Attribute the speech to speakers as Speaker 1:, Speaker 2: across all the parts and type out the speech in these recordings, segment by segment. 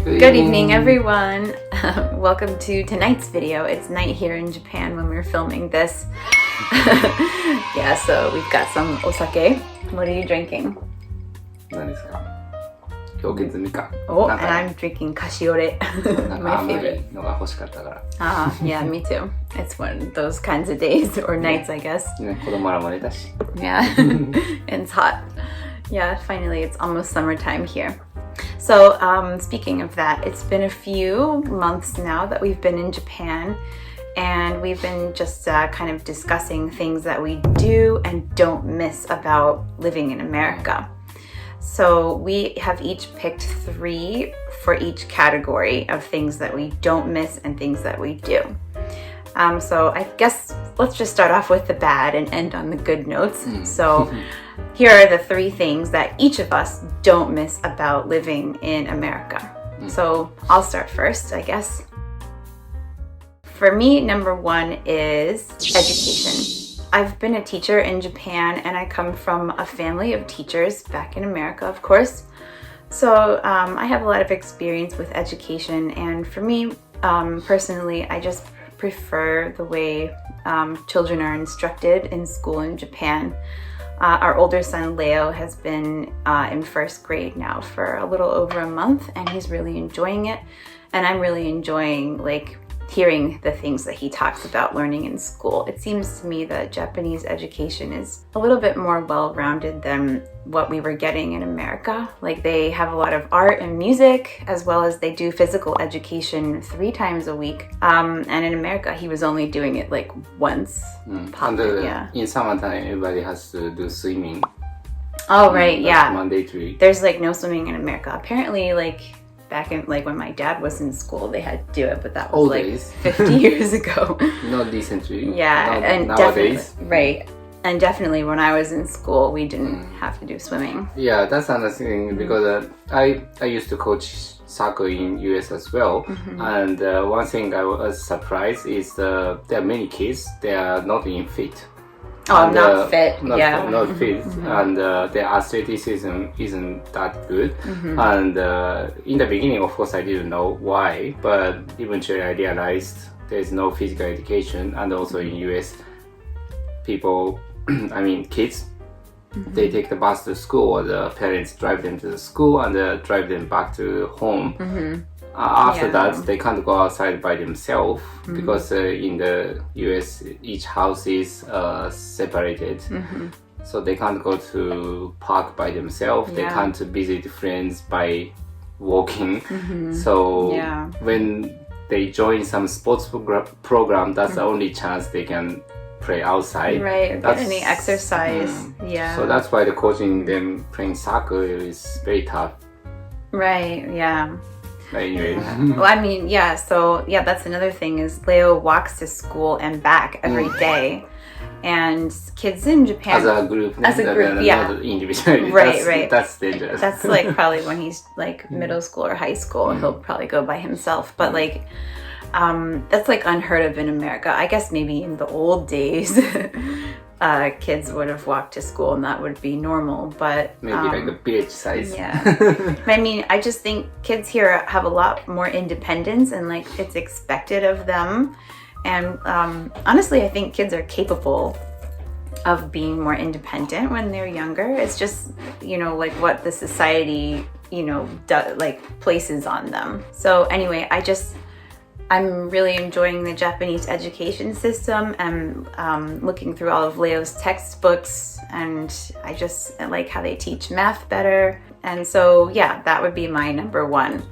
Speaker 1: Good evening, everyone. Welcome to tonight's video. It's night here in Japan when we're filming this. Yeah, so we've got some osake. What are you drinking?
Speaker 2: 何ですか？氷結みかん。
Speaker 1: Oh, and I'm drinking kashiore.
Speaker 2: なんか
Speaker 1: My
Speaker 2: 甘い
Speaker 1: favorite.
Speaker 2: のが欲しかったから。
Speaker 1: Ah, yeah, me too. It's one of those kinds of days or nights, I guess.
Speaker 2: ね、子供らも寝たし。
Speaker 1: Yeah, and it's hot. Yeah, finally, it's almost summertime here. So, speaking of that, it's been a few months now that we've been in Japan, and we've been just kind of discussing things that we do and don't miss about living in America. So we have each picked 3 for each category of things that we don't miss and things that we do. So I guess let's just start off with the bad and end on the good notes. So here are the 3 things that each of us don't miss about living in America. So I'll start first, I guess. For me, number 1 is education. I've been a teacher in Japan, and I come from a family of teachers back in America, of course. So I have a lot of experience with education, and for me, personally, I just prefer the way children are instructed in school in Japan. Our older son, Leo, has been in 1st grade now for a little over a month, and he's really enjoying it. And I'm really enjoying, hearing the things that he talks about learning in school. It seems to me that Japanese education is a little bit more well-rounded than what we were getting in America. They have a lot of art and music, as well as they do physical education 3 times a week. And in America, he was only doing it once.
Speaker 2: And in summertime, everybody has to do swimming.
Speaker 1: Oh, right, yeah.
Speaker 2: Mandatory.
Speaker 1: There's no swimming in America. Apparently, back in when my dad was in school, they had to do it, but that was 50 years ago.
Speaker 2: Not recently.
Speaker 1: Yeah, and
Speaker 2: nowadays.
Speaker 1: Right. And definitely when I was in school, we didn't have to do swimming.
Speaker 2: Yeah, that's another thing because I used to coach soccer in US as well. And one thing I was surprised is there are many kids, they are not in fit.
Speaker 1: Oh,
Speaker 2: and,
Speaker 1: not fit.
Speaker 2: Not fit, and their athleticism isn't that good. And in the beginning, of course, I didn't know why, but eventually I realized there's no physical education, and also in US, people, kids, they take the bus to school, or the parents drive them to the school and drive them back to home. After that, they can't go outside by themselves because in the US, each house is separated. So they can't go to park by themselves. They can't visit friends by walking. So when they join some sports program, that's the only chance they can play outside.
Speaker 1: Right, get any exercise. Yeah.
Speaker 2: So that's why the coaching them playing soccer is very tough.
Speaker 1: Right, yeah.
Speaker 2: Anyway.
Speaker 1: Well, so that's another thing is Leo walks to school and back every day. And kids in Japan...
Speaker 2: As a group,
Speaker 1: yeah.
Speaker 2: Not individually.
Speaker 1: Right.
Speaker 2: That's dangerous.
Speaker 1: That's probably when he's middle school or high school, he'll probably go by himself. But that's unheard of in America. I guess maybe in the old days, kids would have walked to school and that would be normal, but
Speaker 2: maybe a village size.
Speaker 1: Yeah. I just think kids here have a lot more independence and it's expected of them. And honestly, I think kids are capable of being more independent when they're younger. It's just, what the society, places on them. So anyway, I'm really enjoying the Japanese education system and looking through all of Leo's textbooks, and I just like how they teach math better. And so, that would be my number 1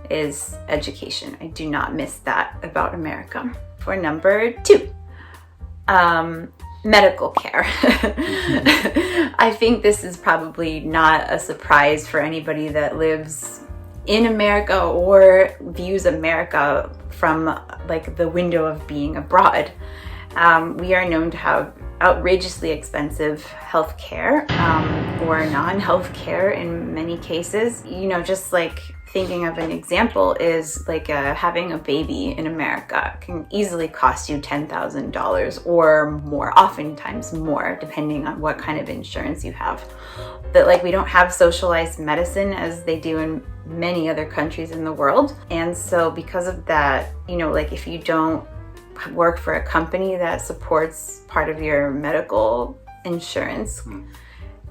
Speaker 1: is education. I do not miss that about America. For number 2, medical care. I think this is probably not a surprise for anybody that lives in America or views America from the window of being abroad. We are known to have outrageously expensive healthcare or non-healthcare in many cases. You know, just like thinking of an example is like having a baby in America can easily cost you $10,000 or more, oftentimes more, depending on what kind of insurance you have. But like we don't have socialized medicine as they do in many other countries in the world. And so because of that, you know, like if you don't work for a company that supports part of your medical insurance,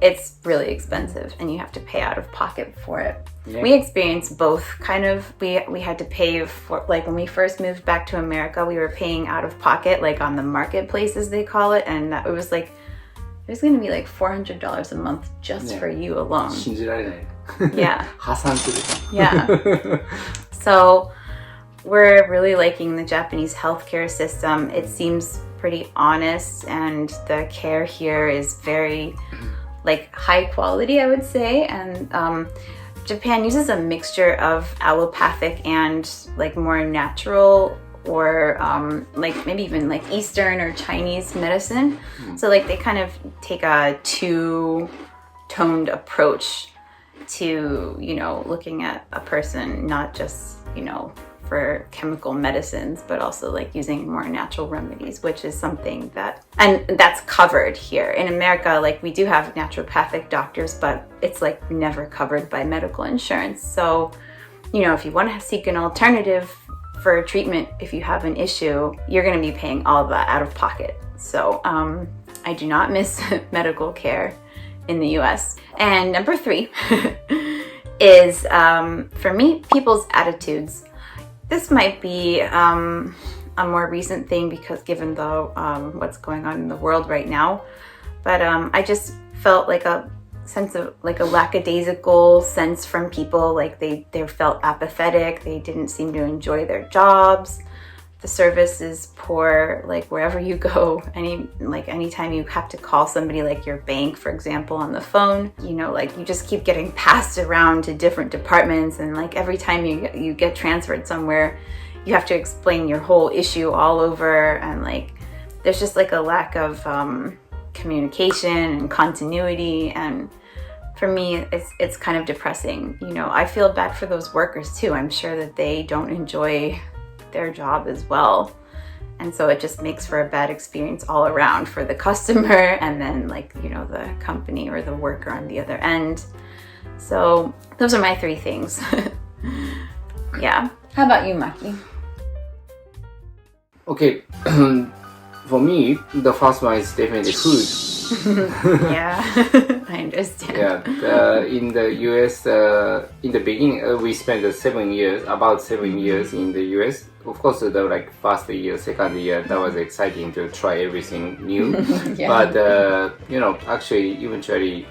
Speaker 1: it's really expensive and you have to pay out of pocket for it. Yeah. We experienced both kind of. We had to pay for, like when we first moved back to America, we were paying out of pocket, like on the marketplace as they call it, and it was like there's going to be like $400 a month just for you alone. Yeah. Yeah. So we're really liking the Japanese healthcare system. It seems pretty honest, and the care here is very like high quality, I would say. And Japan uses a mixture of allopathic and like more natural or like maybe even like Eastern or Chinese medicine. So like they kind of take a two-toned approach to, you know, looking at a person, not just, you know, for chemical medicines, but also like using more natural remedies, which is something that's covered here. In America, like we do have naturopathic doctors, but it's like never covered by medical insurance. So, you know, if you want to seek an alternative for treatment, if you have an issue, you're going to be paying all of that out of pocket. So I do not miss medical care in the US. And number 3 is, for me, people's attitudes. This might be a more recent thing because given what's going on in the world right now, but I just felt like a sense of like a lackadaisical sense from people, like they felt apathetic, they didn't seem to enjoy their jobs. The service is poor, like wherever you go. Anytime you have to call somebody, like your bank, for example, on the phone, you know, like you just keep getting passed around to different departments, and like every time you get transferred somewhere, you have to explain your whole issue all over, and like there's just like a lack of communication and continuity, and for me it's kind of depressing. You know, I feel bad for those workers too. I'm sure that they don't enjoy their job as well, and so it just makes for a bad experience all around for the customer and then like, you know, the company or the worker on the other end. So those are my 3 things. Yeah. How about you, Maki?
Speaker 2: Okay. For me, the first one is definitely food.
Speaker 1: Yeah. I understand.
Speaker 2: Yeah, in the US, in the beginning, we spent about 7 years in the US. Of course, the like first year, second year, that was exciting to try everything new. Yeah. But you know, actually, eventually,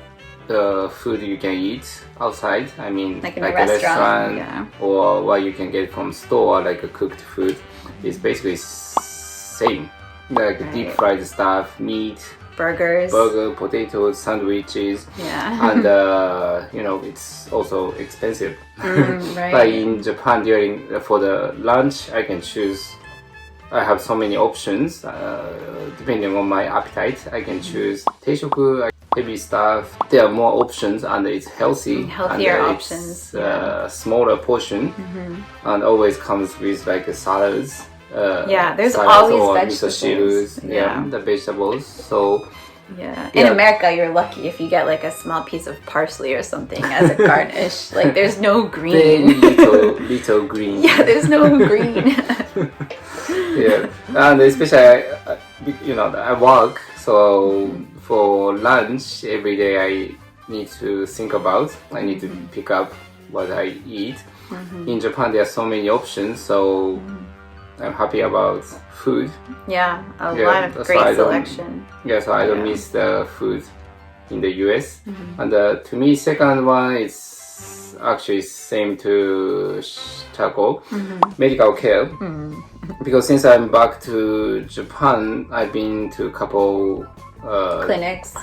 Speaker 2: the food you can eat outside, I mean,
Speaker 1: like in a restaurant, yeah,
Speaker 2: or what you can get from store, like a cooked food, is basically same. Like deep fried stuff, meat, burger, potatoes, sandwiches,
Speaker 1: yeah,
Speaker 2: and you know, it's also expensive.
Speaker 1: Right.
Speaker 2: But in Japan, for the lunch, I can choose. I have so many options depending on my appetite. I can choose teishoku, heavy stuff. There are more options, and it's
Speaker 1: healthier
Speaker 2: and
Speaker 1: options.
Speaker 2: It's smaller portion, and always comes with like salads.
Speaker 1: Yeah, there's always vegetables.
Speaker 2: Yeah, the vegetables. So
Speaker 1: yeah, in America, you're lucky if you get like a small piece of parsley or something as a garnish. Like there's no green.
Speaker 2: little green.
Speaker 1: Yeah, there's no green.
Speaker 2: Yeah, and especially you know, I work, so for lunch every day I need to think about. I need to pick up what I eat. In Japan, there are so many options, so I'm happy about food.
Speaker 1: Yeah, a lot of great selection.
Speaker 2: Yeah, so I don't miss the food in the US. And to me, second one is actually same to Chako, medical care. Because since I'm back to Japan, I've been to a couple
Speaker 1: clinics.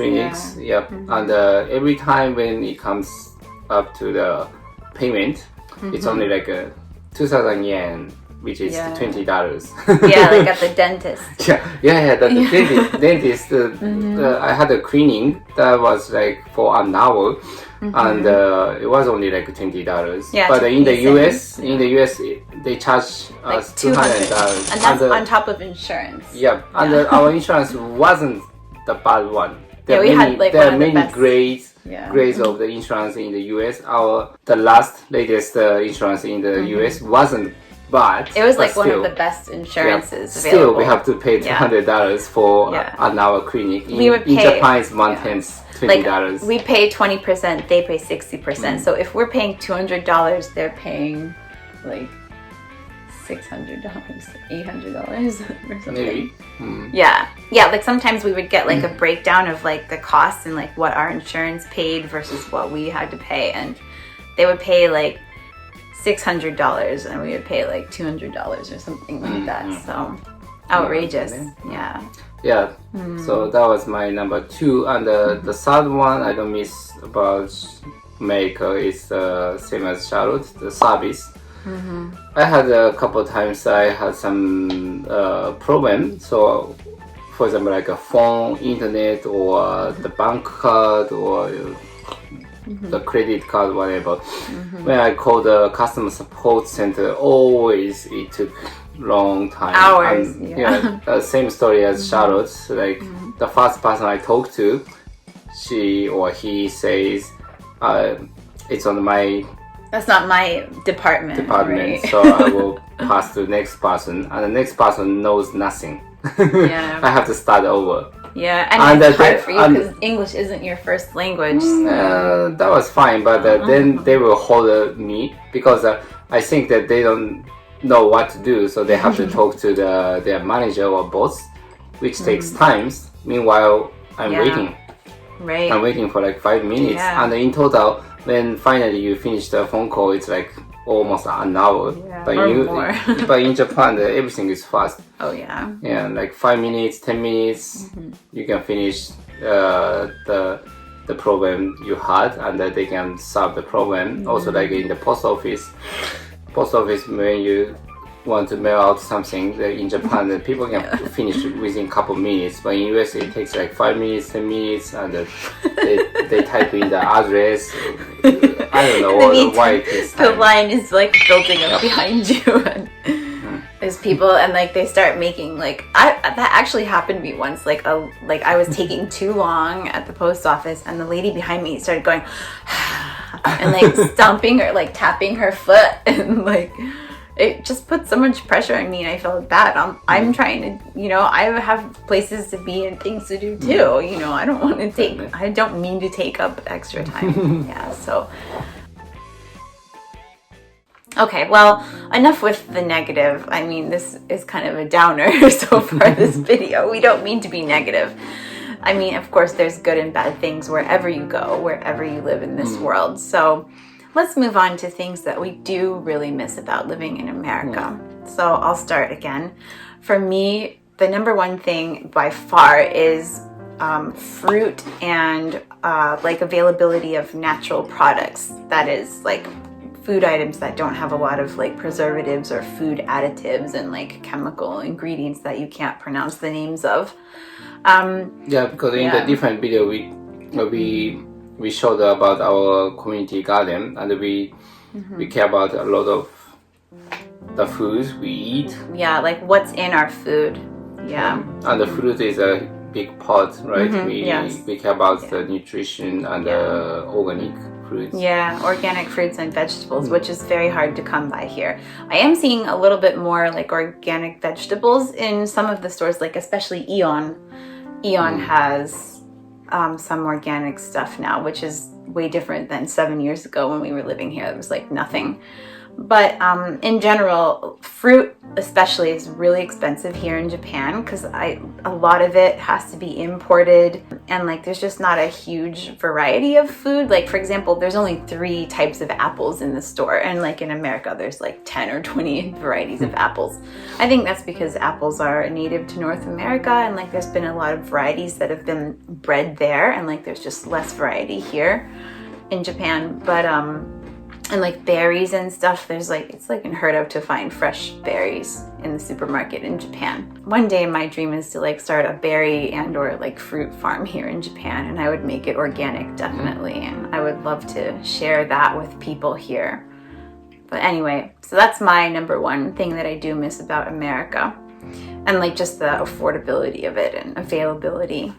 Speaker 2: Yeah. And every time when it comes up to the payment, it's only like 2,000 yen which is
Speaker 1: Yeah.
Speaker 2: $20.
Speaker 1: Yeah, like at the dentist.
Speaker 2: Yeah. The dentist. I had a cleaning that was like for an hour, and it was only like $20.
Speaker 1: Yeah,
Speaker 2: but in the
Speaker 1: same.
Speaker 2: US, they charge us
Speaker 1: Like
Speaker 2: $200,
Speaker 1: and that's on top of insurance.
Speaker 2: Yeah, and our insurance wasn't the bad one.
Speaker 1: Yeah, we had like
Speaker 2: there
Speaker 1: one
Speaker 2: are
Speaker 1: of the
Speaker 2: many
Speaker 1: best.
Speaker 2: grades of the insurance in the US. The latest insurance in the US wasn't bad.
Speaker 1: It was
Speaker 2: but
Speaker 1: like one
Speaker 2: still,
Speaker 1: of the best insurances
Speaker 2: Still,
Speaker 1: available.
Speaker 2: we have to pay $200 for an hour clinic. In Japan, it's $110, $20.
Speaker 1: Like we pay 20%, they pay 60%. So if we're paying $200, they're paying like $600, $800 or something.
Speaker 2: Maybe.
Speaker 1: Yeah, like sometimes we would get like a breakdown of like the costs and like what our insurance paid versus what we had to pay, and they would pay like $600 and we would pay like $200 or something like that. So outrageous. Yeah.
Speaker 2: So that was my number 2, and the third one I don't miss about America is same as Charlotte, the service. I had a couple of times I had some problem. So, for example, like a phone, internet, or the bank card, or the credit card, whatever. When I called the customer support center, always it took long time.
Speaker 1: Hours.
Speaker 2: And, same story as Charlotte. Like the first person I talked to, she or he says, "It's on my."
Speaker 1: That's not my department.
Speaker 2: Right? So I will pass to the next person, and the next person knows nothing. I have to start over.
Speaker 1: Yeah, and it's hard for you because English isn't your first language.
Speaker 2: That was fine, but then they will hold me because I think that they don't know what to do, so they have to talk to their manager or boss, which takes times. Meanwhile, I'm waiting.
Speaker 1: Right.
Speaker 2: I'm waiting for like 5 minutes, and in total, when finally you finish the phone call, it's like almost an hour. But
Speaker 1: more.
Speaker 2: But in Japan, everything is fast.
Speaker 1: Oh yeah.
Speaker 2: Yeah, like 5 minutes, 10 minutes, you can finish the problem you had, and they can solve the problem. Also, like in the post office, when you want to mail out something in Japan, the people can finish within a couple minutes, but in US it takes like 5 minutes, 10 minutes, and they type in the address. I don't know why it takes time.
Speaker 1: The line is like building up behind you, and there's people, and like they start making like that actually happened to me once. Like I was taking too long at the post office, and the lady behind me started going and like stomping or like tapping her foot, and like it just put so much pressure on me, and I felt bad. I'm trying to, I have places to be and things to do too. I don't mean to take up extra time. So. Okay, well, enough with the negative. I mean, this is kind of a downer so far, this video. We don't mean to be negative. I mean, of course, there's good and bad things wherever you go, wherever you live in this world. So let's move on to things that we do really miss about living in America. So I'll start again. For me, the number one thing by far is fruit and like availability of natural products. That is like food items that don't have a lot of like preservatives or food additives and like chemical ingredients that you can't pronounce the names of.
Speaker 2: Because in the different video we showed about our community garden, and we care about a lot of the foods we eat. Yeah, like what's in our food. Yeah. And the fruit is a big part, right? We care about the nutrition and the organic fruits. Yeah, organic fruits and vegetables, which is very hard to come by here. I am seeing a little bit more like organic vegetables in some of the stores, like especially Eon. Eon has some organic stuff now, which is way different than 7 years ago when we were living here. It was like nothing. But in general, fruit especially is really expensive here in Japan because a lot of it has to be imported, and like there's just not a huge variety of food. Like for example, there's only 3 types of apples in the store, and like in America there's like 10 or 20 varieties of apples. I think that's because apples are native to North America, and like there's been a lot of varieties that have been bred there, and like there's just less variety here in Japan. But
Speaker 1: And like berries and stuff, there's like, it's like unheard of to find fresh berries in the supermarket in Japan. One day my dream is to like start a berry and or like fruit farm here in Japan, and I would make it organic, definitely, and I would love to share that with people here. But anyway, so that's my number one thing that I do miss about America, and like just the affordability of it and availability.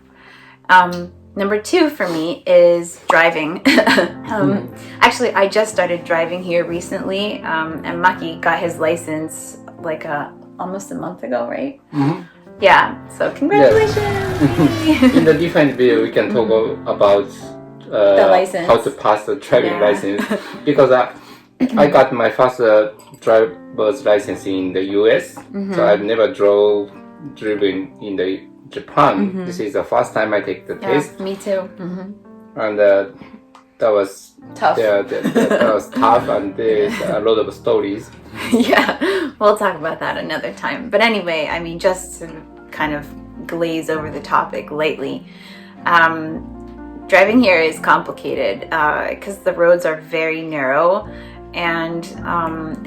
Speaker 1: Number two for me is driving. Actually, I just started driving here recently, and Maki got his license like almost a month ago, right? Yeah, so congratulations!
Speaker 2: Yeah. In the different video, we can talk about
Speaker 1: the license.
Speaker 2: How to pass the driving license. Because I got my first driver's license in the US, so I've never driven in the Japan. This is the first time I take the test.
Speaker 1: Me too.
Speaker 2: And that was
Speaker 1: tough.
Speaker 2: That was tough, and there's a lot of stories.
Speaker 1: Yeah, we'll talk about that another time. But anyway, I mean, just to kind of glaze over the topic lightly, driving here is complicated because the roads are very narrow. And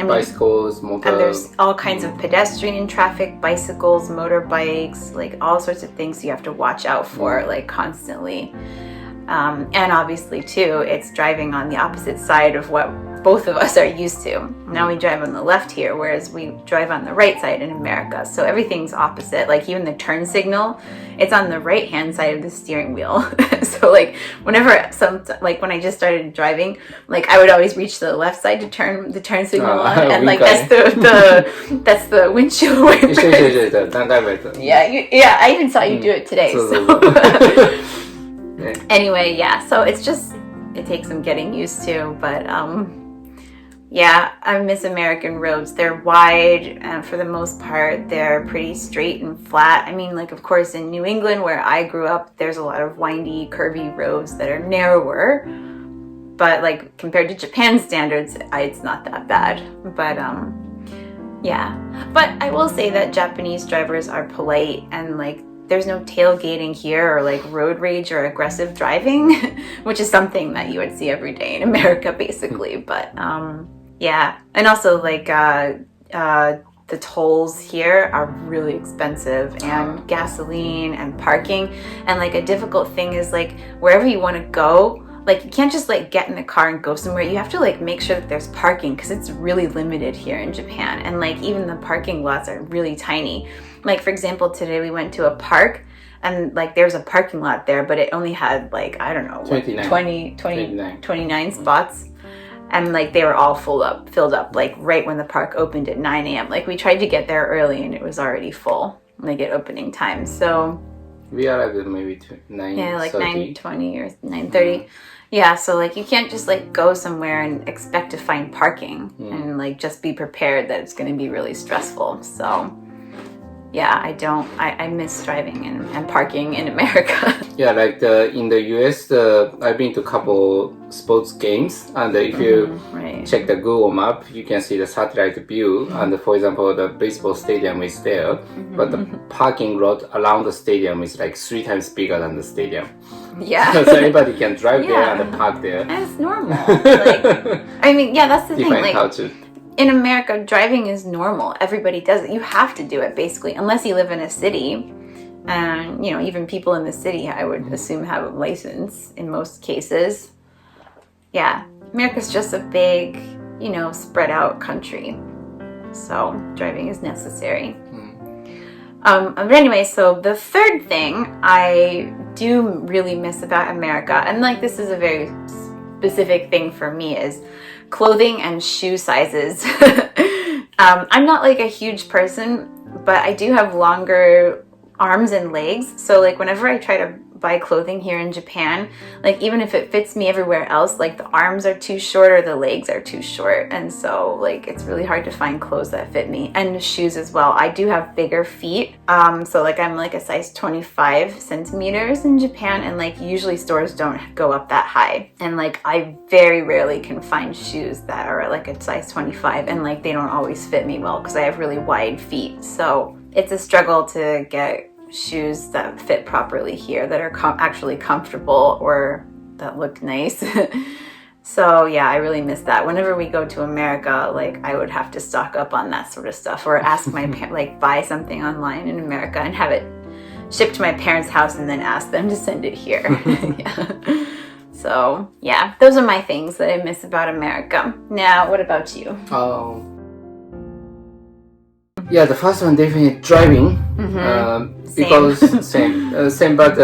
Speaker 2: bicycles,
Speaker 1: and there's all kinds of pedestrian traffic, bicycles, motorbikes, like all sorts of things you have to watch out for, like constantly. And obviously too, it's driving on the opposite side of what both of us are used to. Now we drive on the left here, whereas we drive on the right side in America. So everything's opposite. Like even the turn signal, it's on the right hand side of the steering wheel. So like whenever when I just started driving, like I would always reach the left side to turn the turn signal on, and like that's the windshield wipers. Yeah, I even saw you do it today. So. Anyway, yeah, so it takes some getting used to, but yeah, I miss American roads. They're wide, and for the most part, they're pretty straight and flat. I mean, like, of course, in New England, where I grew up, there's a lot of windy, curvy roads that are narrower, but like compared to Japan standards, it's not that bad. But yeah, but I will say that Japanese drivers are polite, and like there's no tailgating here or like road rage or aggressive driving, which is something that you would see every day in America, basically. But yeah, and also like the tolls here are really expensive, and gasoline and parking, and like a difficult thing is like wherever you want to go, like you can't just like get in the car and go somewhere. You have to like make sure that there's parking, because it's really limited here in Japan, and like even the parking lots are really tiny. Like for example, today we went to a park, and like there's a parking lot there, but it only had like, I don't know, 29 spots. And like they were all filled up like right when the park opened at 9 a.m. Like we tried to get there early and it was already full, like at opening time. So
Speaker 2: we arrived at maybe 9:30.
Speaker 1: Yeah, like 9:20 or 9:30. Yeah, so like you can't just like go somewhere and expect to find parking and like just be prepared that it's going to be really stressful. So yeah, I miss driving and parking in America.
Speaker 2: Yeah, like in the US, I've been to a couple sports games, and if you check the Google map, you can see the satellite view, and for example, the baseball stadium is there, but the parking lot around the stadium is like 3 times bigger than the stadium.
Speaker 1: Yeah.
Speaker 2: So anybody can drive there and park there.
Speaker 1: And it's normal. Like, I mean, yeah, that's the thing. Like,
Speaker 2: culture.
Speaker 1: In America, driving is normal. Everybody does it. You have to do it, basically, unless you live in a city. And, you know, even people in the city, I would assume, have a license in most cases. Yeah, America's just a big, you know, spread out country. So driving is necessary. But anyway, so the third thing I do really miss about America, and like this is a very specific thing for me, is clothing and shoe sizes. I'm not like a huge person, but I do have longer arms and legs. So like whenever I try to buy clothing here in Japan, like even if it fits me everywhere else, like the arms are too short or the legs are too short, and so like it's really hard to find clothes that fit me, and shoes as well. I do have bigger feet, so like I'm like a size 25 centimeters in Japan, and like usually stores don't go up that high, and like I very rarely can find shoes that are like a size 25, and like they don't always fit me well because I have really wide feet. So it's a struggle to get shoes that fit properly here, that are actually comfortable or that look nice. So yeah, I really miss that. Whenever we go to America, like I would have to stock up on that sort of stuff, or ask my like buy something online in America and have it shipped to my parents' house and then ask them to send it here. Yeah. So yeah, those are my things that I miss about America. Now, what about you?
Speaker 2: Yeah, the first one definitely driving. Because same, but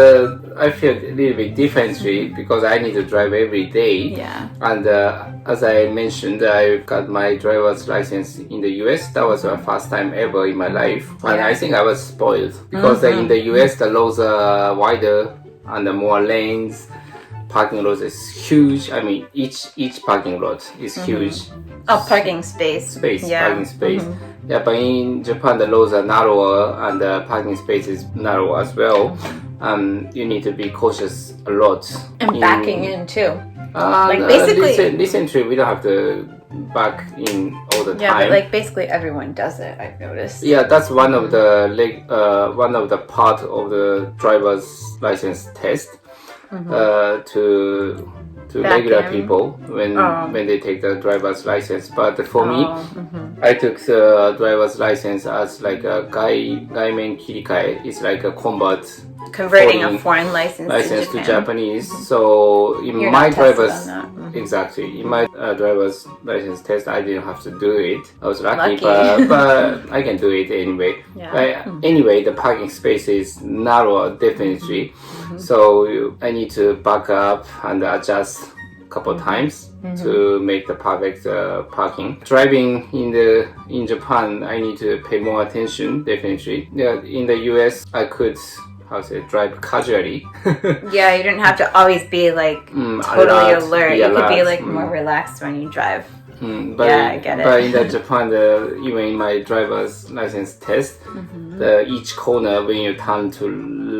Speaker 2: I feel a little bit differently because I need to drive every day.
Speaker 1: Yeah.
Speaker 2: And as I mentioned, I got my driver's license in the US. That was the first time ever in my life, and I think I was spoiled because in the US the roads are wider and the more lanes. Parking lot is huge. I mean, each parking lot is huge.
Speaker 1: Oh, parking space.
Speaker 2: Parking space. Yeah, but in Japan, the roads are narrower and the parking space is narrow as well. You need to be cautious a lot.
Speaker 1: And backing in too.
Speaker 2: Like basically, recently we don't have to back in all the time.
Speaker 1: Yeah, but like basically everyone does it. I've noticed.
Speaker 2: Yeah, that's one of the part of the driver's license test. To regular people when they take the driver's license. But for me, I took the driver's license as like a gaimen kirikai. It's like a
Speaker 1: converting a foreign license
Speaker 2: to Japanese. So in my driver's license test, I didn't have to do it. I was lucky. But I can do it anyway. Yeah. Anyway, the parking space is narrower, definitely. So I need to back up and adjust a couple times to make the perfect parking. Driving in Japan, I need to pay more attention, definitely. Yeah, in the US, I could drive casually.
Speaker 1: Yeah, you didn't have to always be like totally alert. You could be like more relaxed when you drive.
Speaker 2: But
Speaker 1: I get it.
Speaker 2: But in Japan, even in my driver's license test, each corner when you turn to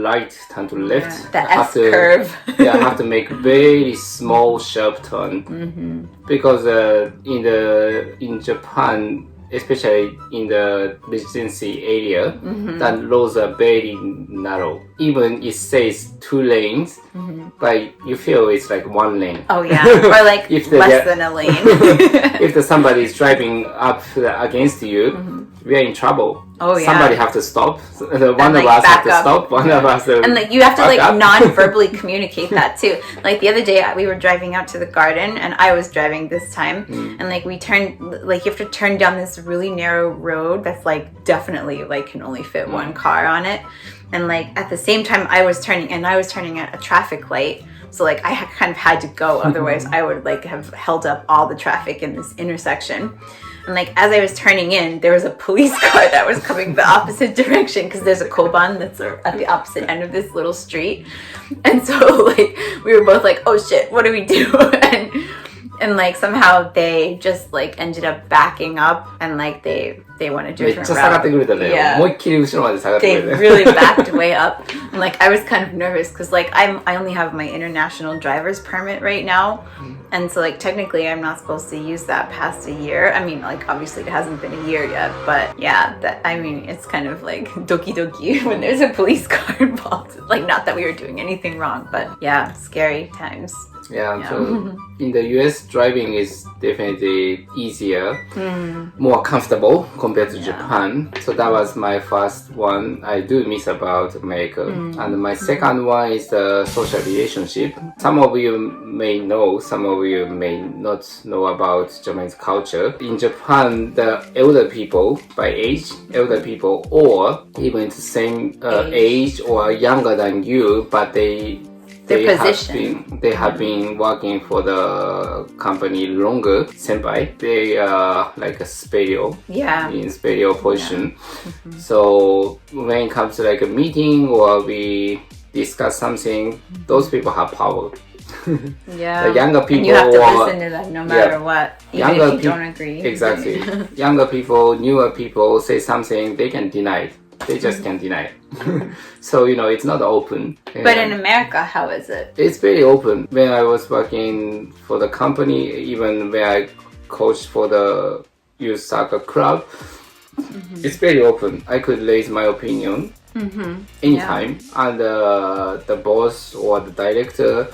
Speaker 2: right, turn to left,
Speaker 1: the S curve.
Speaker 2: I have to make very small sharp turn because in Japan, especially in the residency area, that roads are very narrow. Even it says 2 lanes, but you feel it's like 1 lane.
Speaker 1: Oh yeah, or like less than a lane.
Speaker 2: If somebody is driving up against you, we are in trouble.
Speaker 1: Oh yeah.
Speaker 2: Somebody have to stop. One of us have to stop. One of us
Speaker 1: and like you have to like non-verbally communicate that too. Like the other day we were driving out to the garden and I was driving this time and like we turned, like you have to turn down this really narrow road that's like definitely like can only fit 1 car on it. And like at the same time I was turning at a traffic light. So like I kind of had to go, otherwise I would like have held up all the traffic in this intersection. And like as I was turning in, there was a police car that was coming the opposite direction because there's a koban that's at the opposite end of this little street. And so like we were both like, oh shit, what do we do? And like somehow they just like ended up backing up and like they went a different route. Yeah. They really backed way up. And like I was kind of nervous because like I only have my international driver's permit right now. And so like technically I'm not supposed to use that past a year. I mean like obviously it hasn't been a year yet, but yeah, it's kind of like doki doki when there's a police car involved. Like not that we were doing anything wrong, but yeah, scary times.
Speaker 2: Yeah, so in the US, driving is definitely easier, more comfortable compared to Japan. So that was my first one I do miss about America. And my second one is the social relationship. Some of you may know, some of you may not know about Japanese culture. In Japan, the elder people by age, or even the same age or younger than you, but they have been working for the company longer. Senpai, they are like a superior in superior position. So when it comes to like a meeting or we discuss something, those people have power. The younger people,
Speaker 1: and you have to listen to them no matter what, even if you don't agree.
Speaker 2: Exactly. Younger people, newer people say something, they can deny it. They just can't deny it. So, it's not open.
Speaker 1: But in America, how is it?
Speaker 2: It's very open. When I was working for the company, even when I coached for the youth soccer club, it's very open. I could raise my opinion anytime. And the boss or the director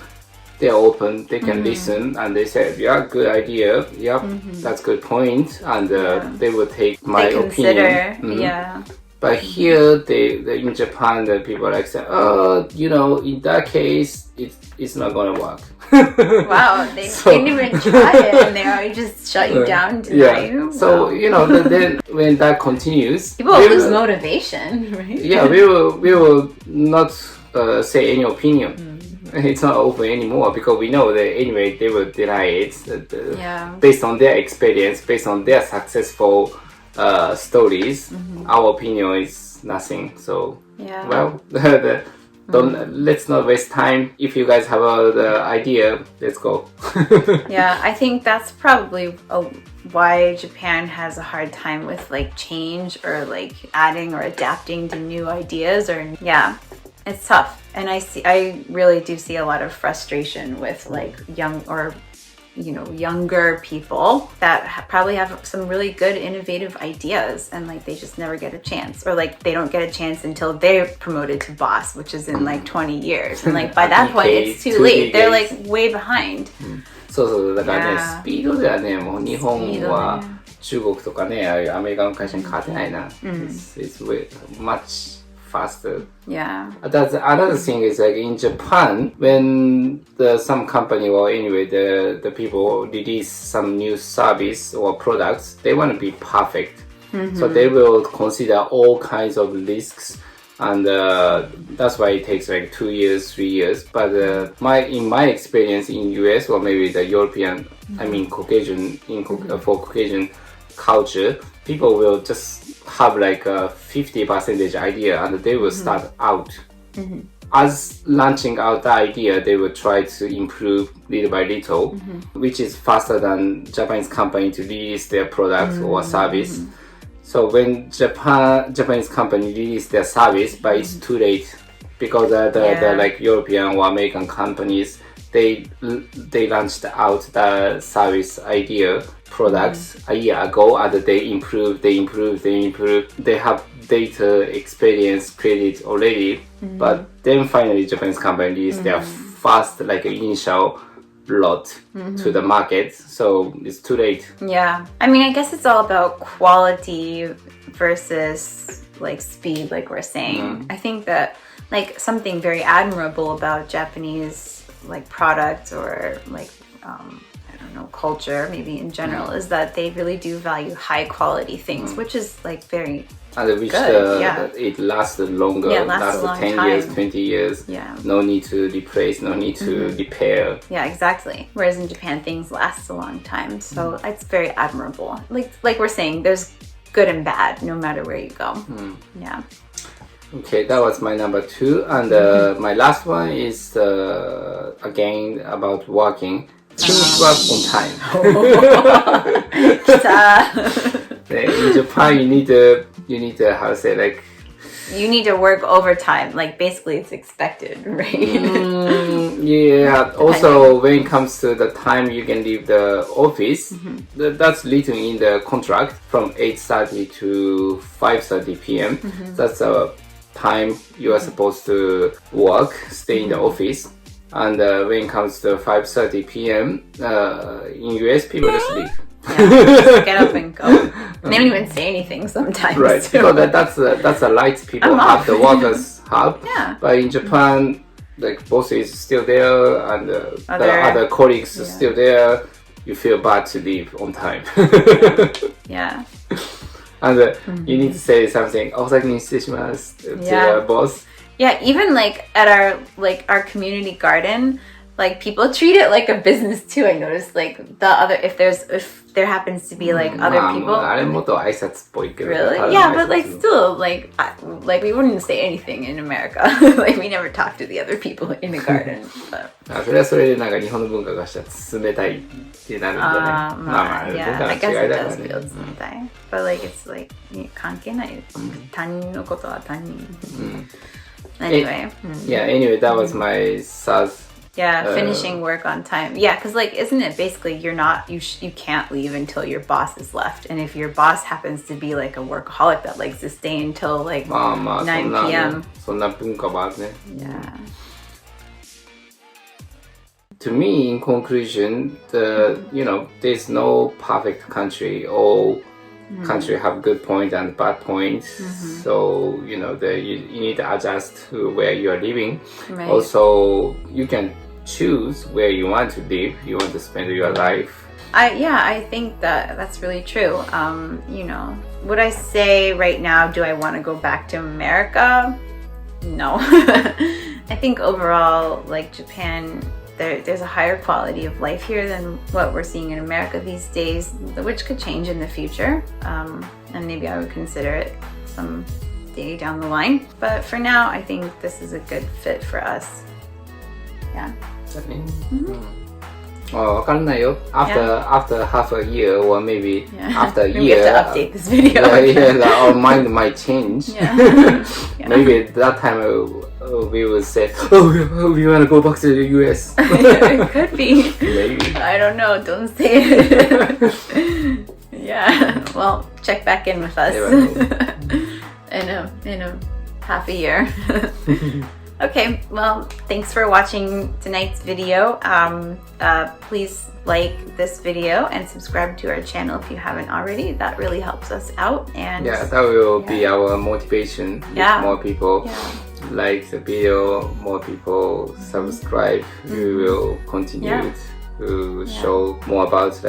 Speaker 2: they're open, they can listen, and they say, yeah, good idea, yep, that's good point, and they will take my opinion.
Speaker 1: Yeah.
Speaker 2: But here, in Japan, the people like say, in that case, it's not gonna work.
Speaker 1: Wow, they didn't even try it, and they already just shut you down, deny you.
Speaker 2: So then when that continues,
Speaker 1: people will lose motivation, right?
Speaker 2: Yeah, we will not say any opinion. It's not open anymore because we know that anyway they will deny it based on their experience, based on their successful stories. Our opinion is nothing. So let's not waste time. If you guys have the idea, let's go.
Speaker 1: Yeah, I think that's probably why Japan has a hard time with like change or like adding or adapting to new ideas. It's tough. And I really do see a lot of frustration with like younger people that probably have some really good innovative ideas, and like they just never get a chance, or like they don't get a chance until they're promoted to boss, which is in like 20 years, and like by that point it's too late. They're like way behind.
Speaker 2: そうだからね、スピードではね、もう日本は中国とかね、ああいうアメリカの会社に勝てないな。It's way much faster.
Speaker 1: Yeah.
Speaker 2: That's another thing is like in Japan, when some company or anyway the people release some new service or products, they want to be perfect. So they will consider all kinds of risks, and that's why it takes like 2 years, 3 years. But in my experience in US or maybe the European, I mean Caucasian for Caucasian culture, people will just have like a 50% idea and they will start out. As launching out the idea, they will try to improve little by little, which is faster than Japanese company to release their product or service. So when Japanese company release their service, but it's too late because the like European or American companies, they launched out the service idea products a year ago, and they improve. They have data, experience, credit already, but then finally Japanese company released their first like initial lot to the market, so it's too late.
Speaker 1: Yeah, I mean, I guess it's all about quality versus like speed, like we're saying. I think that like something very admirable about Japanese like product or like culture maybe in general is that they really do value high quality things, which is like very
Speaker 2: and which
Speaker 1: good.
Speaker 2: It lasted longer, lasted 10
Speaker 1: time.
Speaker 2: years, 20 years. No need to replace, no need to repair.
Speaker 1: Yeah, exactly. Whereas in Japan things last a long time, so it's very admirable. Like we're saying, there's good and bad no matter where you go. Yeah.
Speaker 2: Okay, that was my number 2, and my last one is again about working. Finish work on time. In Japan, you need to how to say, like,
Speaker 1: you need to work overtime. Like basically, it's expected, right?
Speaker 2: Yeah. Also, when it comes to the time you can leave the office, that's written in the contract from 8:30 to 5:30 p.m. That's a time you are supposed to work, stay in the office. And when it comes to 5:30 p.m. In US, people just leave.
Speaker 1: Just get up and go. They don't even say anything sometimes.
Speaker 2: Right, because that's a right people have, the workers have. But in Japan, like boss is still there and the other colleagues are still there. You feel bad to leave on time. And you need to say something. お先に失礼します to the boss.
Speaker 1: Yeah, even like at our community garden, like people treat it like a business too. I noticed like if there happens to be like other people.
Speaker 2: あれもっと挨拶っぽいけど。
Speaker 1: Really? Yeah, but like still like we wouldn't say anything in America. Like we never talk to the other people in the garden. But.
Speaker 2: それはそれでなんか日本の文化がしたら冷たいってなるんだね。
Speaker 1: Yeah, I guess it does feel 冷たい。But like it's like 関係ない。他人のことは他人。Anyway.
Speaker 2: Anyway, that was my third.
Speaker 1: Finishing work on time. Yeah, because like, isn't it basically you can't leave until your boss is left, and if your boss happens to be like a workaholic that likes to stay until like 9 p.m.
Speaker 2: そんな文化もあるね。
Speaker 1: Yeah.
Speaker 2: to me, in conclusion, there's no perfect country. All country have good points and bad points. So you need to adjust to where you are living.
Speaker 1: Right.
Speaker 2: Also, you can choose where you want to live. You want to spend your life.
Speaker 1: I think that's really true. Would I say right now, do I want to go back to America? No. I think overall, like Japan, there's a higher quality of life here than what we're seeing in America these days, which could change in the future. And maybe I would consider it some day down the line. But for now, I think this is a good fit for us. Yeah.
Speaker 2: Well, わかんないよ. After half a year or maybe after a
Speaker 1: maybe
Speaker 2: year,
Speaker 1: we have to update this video.
Speaker 2: Our mind might change. Maybe at that time we will say, oh, we want to go back to the US.
Speaker 1: It could be.
Speaker 2: Maybe.
Speaker 1: I don't know. Don't say it. Yeah. Well, check back in with us in a half a year. Okay, well, thanks for watching tonight's video. Please like this video and subscribe to our channel if you haven't already. That really helps us out. And
Speaker 2: that will be our motivation. If more people like the video, more people subscribe, we will continue to show more about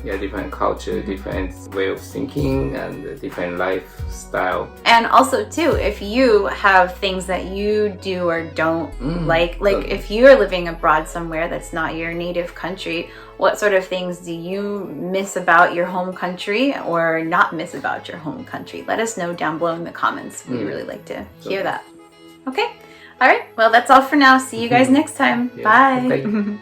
Speaker 2: different culture, different way of thinking, and different lifestyle.
Speaker 1: And also too, if you have things that you do or don't like if you're living abroad somewhere that's not your native country, what sort of things do you miss about your home country or not miss about your home country? Let us know down below in the comments. We really like to hear that. Okay. All right. Well, that's all for now. See you guys next time. Bye.
Speaker 2: Bye.